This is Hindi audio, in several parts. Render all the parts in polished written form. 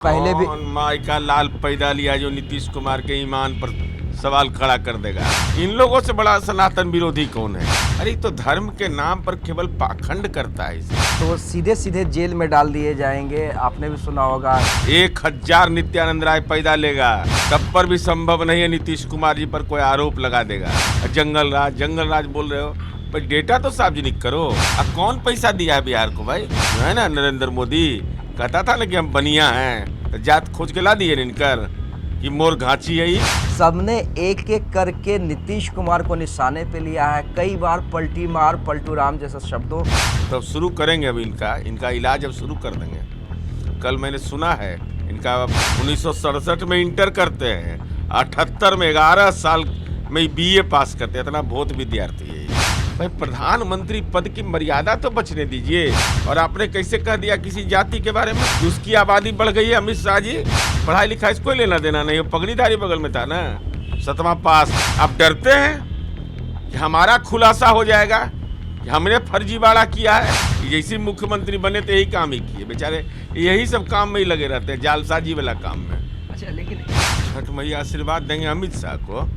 पहले भी कौन माई का लाल पैदा लिया जो नीतीश कुमार के ईमान पर सवाल खड़ा कर देगा। इन लोगों से बड़ा सनातन विरोधी कौन है? अरे तो धर्म के नाम पर केवल पाखंड करता है इसे। तो सीधे सीधे जेल में डाल दिए जाएंगे। आपने भी सुना होगा 1000 नित्यानंद राय पैदा लेगा तब पर भी संभव नहीं है नीतीश कुमार जी पर कोई आरोप लगा देगा। जंगल राज बोल रहे हो, पर डेटा तो सार्वजनिक करो। अब कौन पैसा दिया है बिहार को भाई? जो है ना नरेंद्र मोदी कहता था ना कि हम बनिया हैं, तो जात खोज के ला दिए इनकर कि मोर घाची है। सबने एक एक करके नीतीश कुमार को निशाने पे लिया है। कई बार पलटी मार पलटू राम जैसे शब्दों। तो अब शुरू करेंगे, अब इनका इलाज अब शुरू कर देंगे। कल मैंने सुना है इनका 1967 में इंटर करते हैं, 78 में 11 साल में बीए पास करते हैं। इतना बहुत विद्यार्थी है भाई। प्रधानमंत्री पद की मर्यादा तो बचने दीजिए। और आपने कैसे कह दिया किसी जाति के बारे में? उसकी आबादी बढ़ गई है। अमित शाह जी पढ़ाई लिखाई से कोई लेना देना नहीं, पगड़ीधारी बगल में था ना, 7वां पास। आप डरते हैं कि हमारा खुलासा हो जाएगा कि हमने फर्जीवाड़ा किया है। जैसे मुख्यमंत्री बने तो यही काम ही किए बेचारे, यही सब काम में ही लगे रहते हैं, जालसाजी वाला काम में। अच्छा, लेकिन छठ मैया आशीर्वाद देंगे अमित शाह को?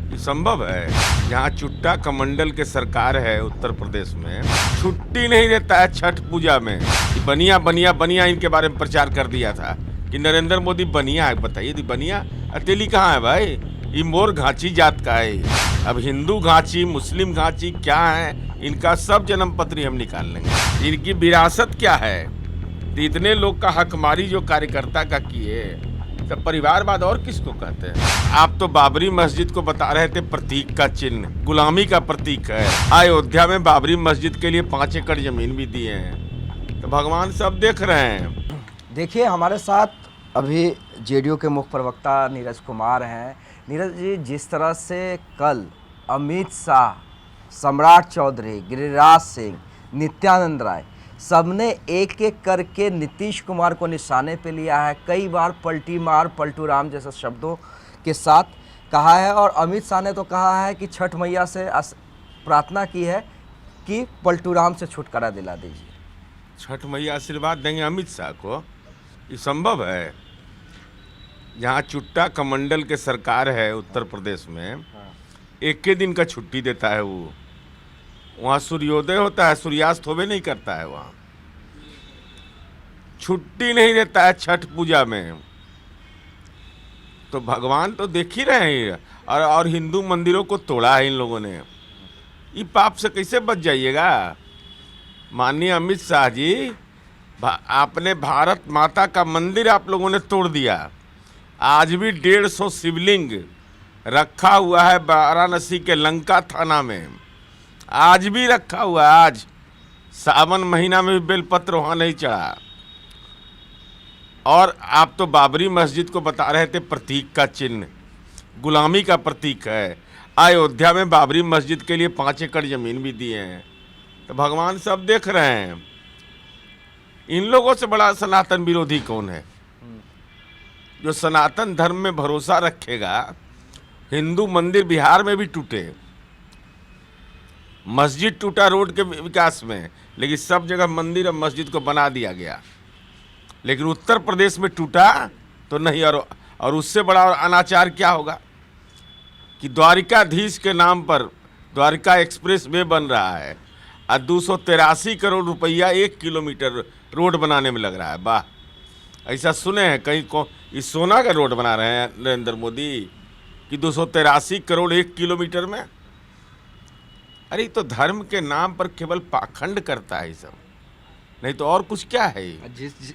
ये संभव है? जहाँ चुट्टा कमंडल के सरकार है उत्तर प्रदेश में, छुट्टी नहीं देता है छठ पूजा में। बनिया बनिया बनिया इनके बारे में प्रचार कर दिया था कि नरेंद्र मोदी बनिया है। बताइए बनिया अतेली कहाँ है भाई? ये मोर घाची जात का है। अब हिंदू घाची मुस्लिम घाची क्या है, इनका सब जन्म पत्री हम निकाल लेंगे। इनकी विरासत क्या है? तो इतने लोग का हकमारी जो कार्यकर्ता का किए, तब परिवारवाद और किसको कहते हैं? आप तो बाबरी मस्जिद को बता रहे थे प्रतीक का चिन्ह, गुलामी का प्रतीक है। अयोध्या में बाबरी मस्जिद के लिए 5 एकड़ जमीन भी दिए हैं। तो भगवान सब देख रहे हैं। देखिए, हमारे साथ अभी जेडीयू के मुख्य प्रवक्ता नीरज कुमार हैं। नीरज जी, जिस तरह से कल अमित शाह, सम्राट चौधरी, गिरिराज सिंह, नित्यानंद राय, सबने एक एक करके नीतीश कुमार को निशाने पे लिया है। कई बार पलटी मार पलटू राम जैसे शब्दों के साथ कहा है। और अमित शाह ने तो कहा है कि छठ मैया से प्रार्थना की है कि पलटू राम से छुटकारा दिला दीजिए। छठ मैया आशीर्वाद देंगे अमित शाह को? ये संभव है? जहाँ चुट्टा कमंडल के सरकार है उत्तर प्रदेश में, एक के दिन का छुट्टी देता है वो। वहाँ सूर्योदय होता है, सूर्यास्त होवे नहीं करता है। वहाँ छुट्टी नहीं देता है छठ पूजा में। तो भगवान तो देख ही रहे हैं। और हिंदू मंदिरों को तोड़ा है इन लोगों ने। ये पाप से कैसे बच जाइएगा? माननीय अमित शाह जी, आपने भारत माता का मंदिर आप लोगों ने तोड़ दिया। आज भी 150 शिवलिंग रखा हुआ है वाराणसी के लंका थाना में, आज भी रखा हुआ है। आज सावन महीना में भी बेलपत्र वहाँ नहीं चढ़ा। और आप तो बाबरी मस्जिद को बता रहे थे प्रतीक का चिन्ह, गुलामी का प्रतीक है। अयोध्या में बाबरी मस्जिद के लिए 5 एकड़ जमीन भी दिए हैं। तो भगवान सब देख रहे हैं। इन लोगों से बड़ा सनातन विरोधी कौन है? जो सनातन धर्म में भरोसा रखेगा। हिंदू मंदिर बिहार में भी टूटे, मस्जिद टूटा रोड के विकास में, लेकिन सब जगह मंदिर और मस्जिद को बना दिया गया। लेकिन उत्तर प्रदेश में टूटा तो नहीं। और उससे बड़ा और अनाचार क्या होगा कि द्वारिकाधीश के नाम पर द्वारिका एक्सप्रेस वे बन रहा है और 283 करोड़ रुपया 1 किलोमीटर रोड बनाने में लग रहा है। वाह! ऐसा सुने हैं कहीं को? इस सोना का रोड बना रहे हैं नरेंद्र मोदी कि 283 करोड़ 1 किलोमीटर में? अरे तो धर्म के नाम पर केवल पाखंड करता है सब, नहीं तो और कुछ क्या है?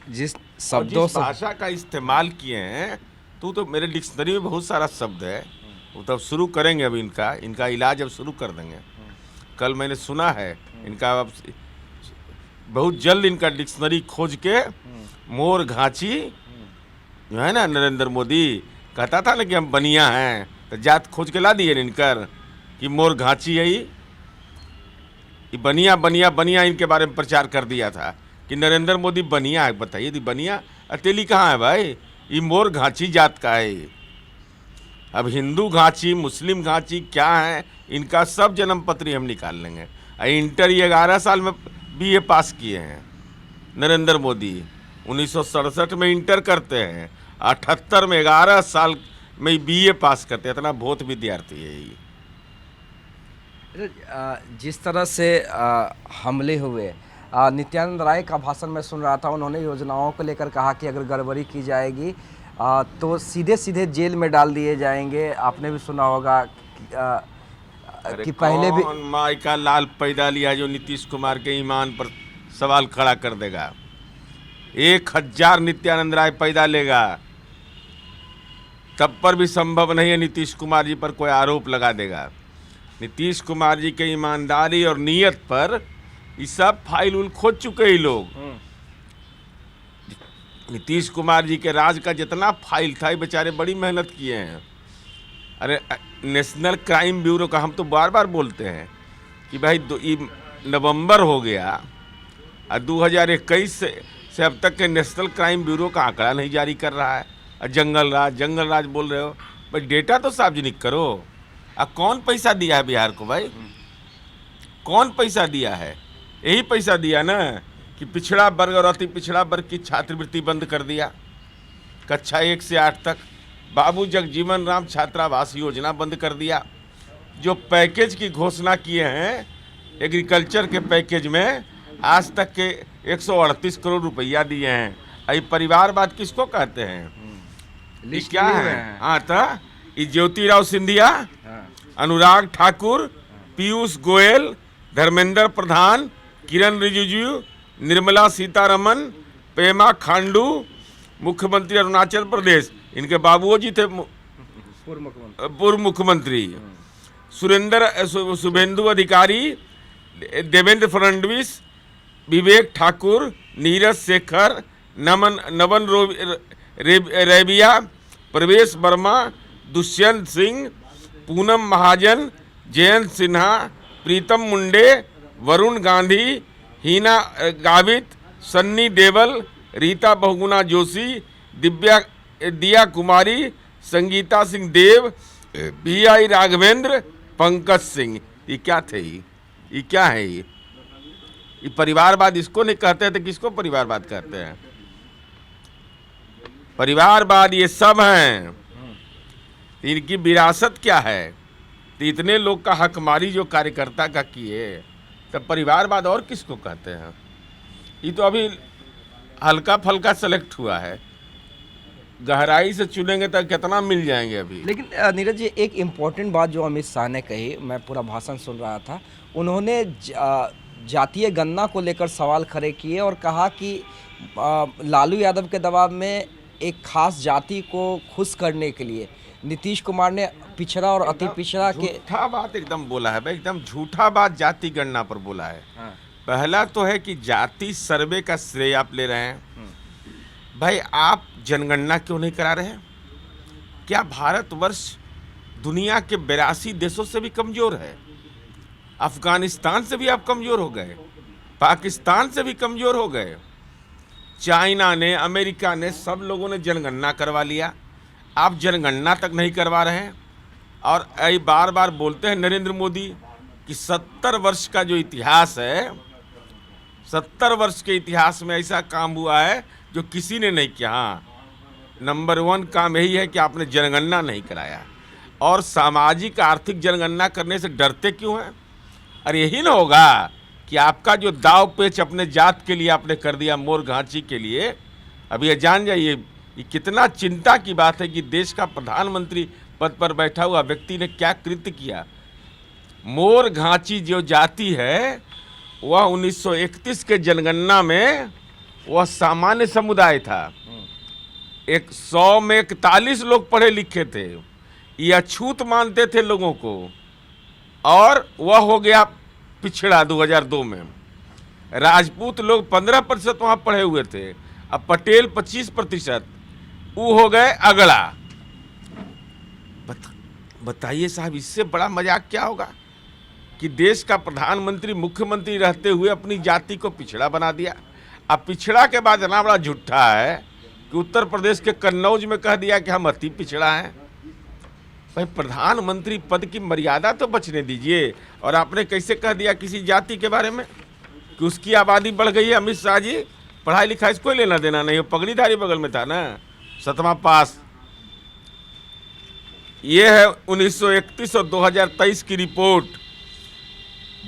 जिस शब्दों जिस भाषा का इस्तेमाल किए हैं, तो मेरे डिक्शनरी में बहुत सारा शब्द है। वो तब शुरू करेंगे, अब इनका इलाज अब शुरू कर देंगे। कल मैंने सुना है इनका अब बहुत जल्द इनका डिक्शनरी खोज के मोर घाची, जो है ना नरेंद्र मोदी कहता था ना कि हम बनिया हैं, तो जात खोज के ला दिए इनकर कि मोर घाची है। ये बनिया बनिया बनिया इनके बारे में प्रचार कर दिया था कि नरेंद्र मोदी बनिया है। बताइए बनिया अतेली कहाँ है भाई? ये मोर घाची जात का है। अब हिंदू घाची मुस्लिम घाची क्या है, इनका सब जन्म पत्री हम निकाल लेंगे। इंटर ये 11 साल में बीए पास किए हैं नरेंद्र मोदी। 1967 में इंटर करते हैं, 78 में 11 साल में बीए पास करते हैं। इतना बहुत विद्यार्थी है ये। जिस तरह से हमले हुए, नित्यानंद राय का भाषण मैं सुन रहा था, उन्होंने योजनाओं को लेकर कहा कि अगर गड़बड़ी की जाएगी तो सीधे सीधे जेल में डाल दिए जाएंगे। आपने भी सुना होगा कि पहले भी कौन माई का लाल पैदा लिया जो नीतीश कुमार के ईमान पर सवाल खड़ा कर देगा। 1000 नित्यानंद राय पैदा लेगा तब पर भी संभव नहीं है नीतीश कुमार जी पर कोई आरोप लगा देगा। नीतीश कुमार जी के ईमानदारी और नीयत पर ये सब फाइल उल खोज चुके ही लोग। नीतीश कुमार जी के राज का जितना फाइल था, ये बेचारे बड़ी मेहनत किए हैं। अरे नेशनल क्राइम ब्यूरो का हम तो बार बार बोलते हैं कि भाई नवंबर हो गया और 2021 से अब तक के नेशनल क्राइम ब्यूरो का आंकड़ा नहीं जारी कर रहा है। और जंगल राज बोल रहे हो भाई, डेटा तो सार्वजनिक करो। कौन पैसा दिया है बिहार को भाई? कौन पैसा दिया है? यही पैसा दिया ना कि पिछड़ा वर्ग और अति पिछड़ा वर्ग की छात्रवृत्ति बंद कर दिया, कक्षा 1 से 8 तक। बाबू जगजीवन राम छात्रावास योजना बंद कर दिया। जो पैकेज की घोषणा किए हैं एग्रीकल्चर के पैकेज में, आज तक के 138 करोड़ रुपया दिए हैं। अभी परिवारवाद किसको कहते हैं? ये क्या है? हाँ, तो ये ज्योतिराव सिंधिया, अनुराग ठाकुर, पीयूष गोयल, धर्मेंद्र प्रधान, किरण रिजिजू, निर्मला सीतारमन, पेमा खांडू, मुख्यमंत्री अरुणाचल प्रदेश, इनके बाबूजी थे पूर्व मुख्यमंत्री, शुभेंदु अधिकारी, देवेंद्र फडणवीस, विवेक ठाकुर, नीरज शेखर, नवन रेबिया, प्रवेश वर्मा, दुष्यंत सिंह, पूनम महाजन, जयंत सिन्हा, प्रीतम मुंडे, वरुण गांधी, हीना गावित, सन्नी देवल, रीता बहुगुणा जोशी, दिया कुमारी, संगीता सिंह देव, BI राघवेंद्र, पंकज सिंह। ये क्या थे? ये क्या है? ये परिवारवाद इसको नहीं कहते हैं तो किसको परिवारवाद कहते हैं? परिवारवाद ये सब हैं। इनकी विरासत क्या है? तो इतने लोग का हकमारी जो कार्यकर्ता का किए, तब परिवारवाद और किसको कहते हैं? ये तो अभी हल्का फल्का सेलेक्ट हुआ है, गहराई से चुनेंगे तो कितना मिल जाएंगे अभी। लेकिन नीरज जी, एक इम्पॉर्टेंट बात जो अमित शाह ने कही, मैं पूरा भाषण सुन रहा था, उन्होंने जातीय गणना को लेकर सवाल खड़े किए और कहा कि लालू यादव के दबाव में एक खास जाति को खुश करने के लिए नीतीश कुमार ने पिछड़ा और अति पिछड़ा के झूठा बात एकदम बोला है भाई, एकदम झूठा बात जाति गणना पर बोला है। हाँ। पहला तो है कि जाति सर्वे का श्रेय आप ले रहे हैं। भाई आप जनगणना क्यों नहीं करा रहे हैं? क्या भारतवर्ष दुनिया के 82 देशों से भी कमजोर है? अफगानिस्तान से भी आप कमजोर हो गए, पाकिस्तान से भी कमजोर हो गए। चाइना ने, अमेरिका ने, सब लोगों ने जनगणना करवा लिया, आप जनगणना तक नहीं करवा रहे हैं। और ये बार बार बोलते हैं नरेंद्र मोदी कि 70 वर्ष का जो इतिहास है, 70 वर्ष के इतिहास में ऐसा काम हुआ है जो किसी ने नहीं किया। हाँ, नंबर 1 काम यही है कि आपने जनगणना नहीं कराया। और सामाजिक आर्थिक जनगणना करने से डरते क्यों हैं? अरे यही ना होगा कि आपका जो दाव पेच अपने जात के लिए आपने कर दिया, मोर घांची के लिए। अभी ये जान जाइए, ये कितना चिंता की बात है कि देश का प्रधानमंत्री पद पर बैठा हुआ व्यक्ति ने क्या कृत्य किया। मोर घांची जो जाति है वह 1931 के जनगणना में वह सामान्य समुदाय था। 100 में 41 लोग पढ़े लिखे थे, ये अछूत मानते थे लोगों को, और वह हो गया पिछड़ा 2002 में। राजपूत लोग 15% वहाँ पढ़े हुए थे, अब पटेल 25%, वो हो गए अगला। बताइए साहब, इससे बड़ा मजाक क्या होगा कि देश का प्रधानमंत्री मुख्यमंत्री रहते हुए अपनी जाति को पिछड़ा बना दिया। अब पिछड़ा के बाद इतना बड़ा झूठा है कि उत्तर प्रदेश के कन्नौज में कह दिया कि हम अति पिछड़ा हैं। भाई प्रधानमंत्री पद की मर्यादा तो बचने दीजिए। और आपने कैसे कह दिया किसी जाति के बारे में कि उसकी आबादी बढ़ गई है? अमित शाह जी, पढ़ाई लिखाई से कोई लेना देना नहीं, वो पगड़ीधारी बगल में था ना, 7वां पास। ये है 1931 और 2023 की रिपोर्ट।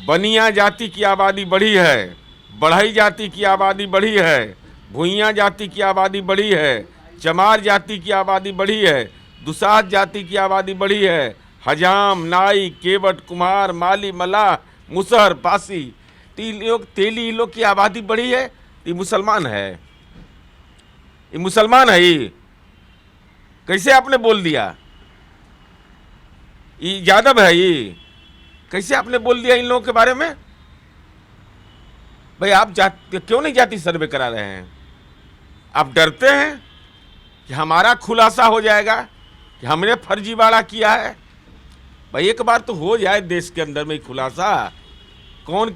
बनिया जाति की आबादी बढ़ी है, बढ़ई जाति की आबादी बढ़ी है, भुइयाँ जाति की आबादी बढ़ी है, चमार जाति की आबादी बढ़ी है, दुसाध जाति की आबादी बढ़ी है, हजाम, नाई, केवट, कुम्हार, माली, मल्लाह, मुसहर, पासी, तेली लोग की आबादी बढ़ी है। ये मुसलमान है, ये मुसलमान है। ये कैसे आपने बोल दिया? ये यादव है, ये कैसे आपने बोल दिया इन लोगों के बारे में? भाई आप क्यों नहीं जाति सर्वे करा रहे हैं? आप डरते हैं कि हमारा खुलासा हो जाएगा कि हमने फर्जीवाड़ा किया है? भाई एक बार तो हो जाए देश के अंदर में खुलासा, कौन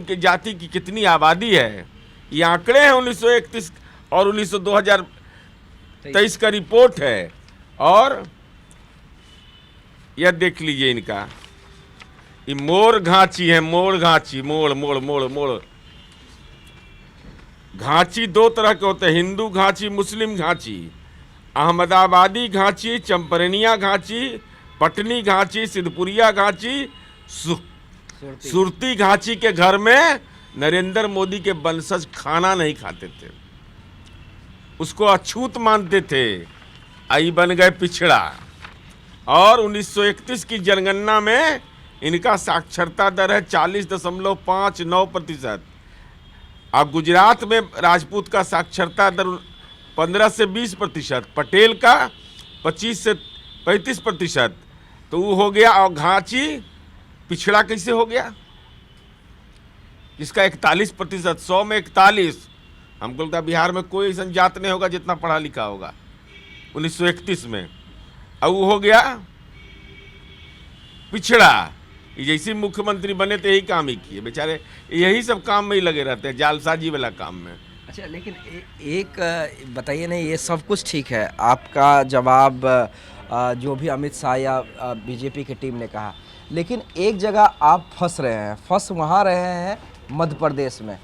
की जाति की कितनी आबादी है। ये आंकड़े हैं 1931 और 2023 का रिपोर्ट है। और यह देख लीजिए इनका, ये मोर घांची है, मोर घांची, मोड़ मोड़ मोड़ मोड़। घांची दो तरह के होते हैं, हिंदू घांची, मुस्लिम घांची। अहमदाबादी घांची, चंपरनिया घांची, पटनी घांची, सिद्धपुरिया घांची, सुरती घांची के घर में नरेंद्र मोदी के वंशज खाना नहीं खाते थे, उसको अछूत मानते थे। आई बन गए पिछड़ा। और 1931 की जनगणना में इनका साक्षरता दर है 40.59%। अब गुजरात में राजपूत का साक्षरता दर 15 से 20%, पटेल का 25 से 35%। तो वो हो गया। और घांची पिछड़ा कैसे हो गया? इसका 41%, 100 में 41। हमको लगता है बिहार में कोई ऐसा जात नहीं होगा जितना पढ़ा लिखा होगा 1931 में। अब वो हो गया पिछड़ा। ये जैसे मुख्यमंत्री बने तो यही काम ही किए बेचारे, यही सब काम में ही लगे रहते हैं, जालसाजी वाला काम में। अच्छा, लेकिन एक बताइए नहीं, ये सब कुछ ठीक है, आपका जवाब जो भी अमित शाह या बीजेपी की टीम ने कहा, लेकिन एक जगह आप फंस रहे हैं, फंस वहाँ रहे हैं मध्य प्रदेश में।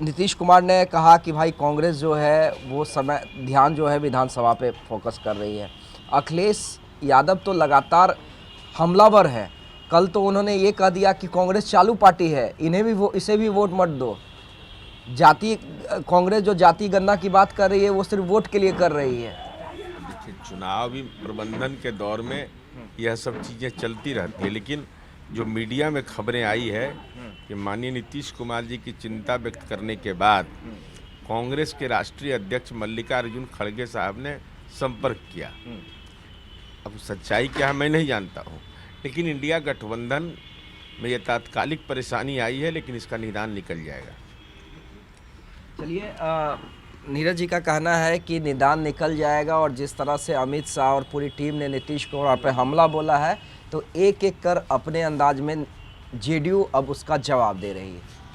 नीतीश कुमार ने कहा कि भाई कांग्रेस जो है वो समय ध्यान जो है विधानसभा पे फोकस कर रही है। अखिलेश यादव तो लगातार हमलावर है। कल तो उन्होंने ये कह दिया कि कांग्रेस चालू पार्टी है, इन्हें भी इसे भी वोट मत दो। कांग्रेस जो जाति गणना की बात कर रही है वो सिर्फ वोट के लिए कर रही है। देखिए, चुनावी प्रबंधन के दौर में यह सब चीज़ें चलती रहती है, लेकिन जो मीडिया में खबरें आई है कि माननीय नीतीश कुमार जी की चिंता व्यक्त करने के बाद कांग्रेस के राष्ट्रीय अध्यक्ष मल्लिकार्जुन खड़गे साहब ने संपर्क किया। अब सच्चाई क्या है मैं नहीं जानता हूँ, लेकिन इंडिया गठबंधन में ये तात्कालिक परेशानी आई है, लेकिन इसका निदान निकल जाएगा। चलिए, नीरज जी का कहना है कि निदान निकल जाएगा, और जिस तरह से अमित शाह और पूरी टीम ने नीतीश कुमार पर हमला बोला है, तो एक एक कर अपने अंदाज में जेडीयू अब उसका जवाब दे रही है।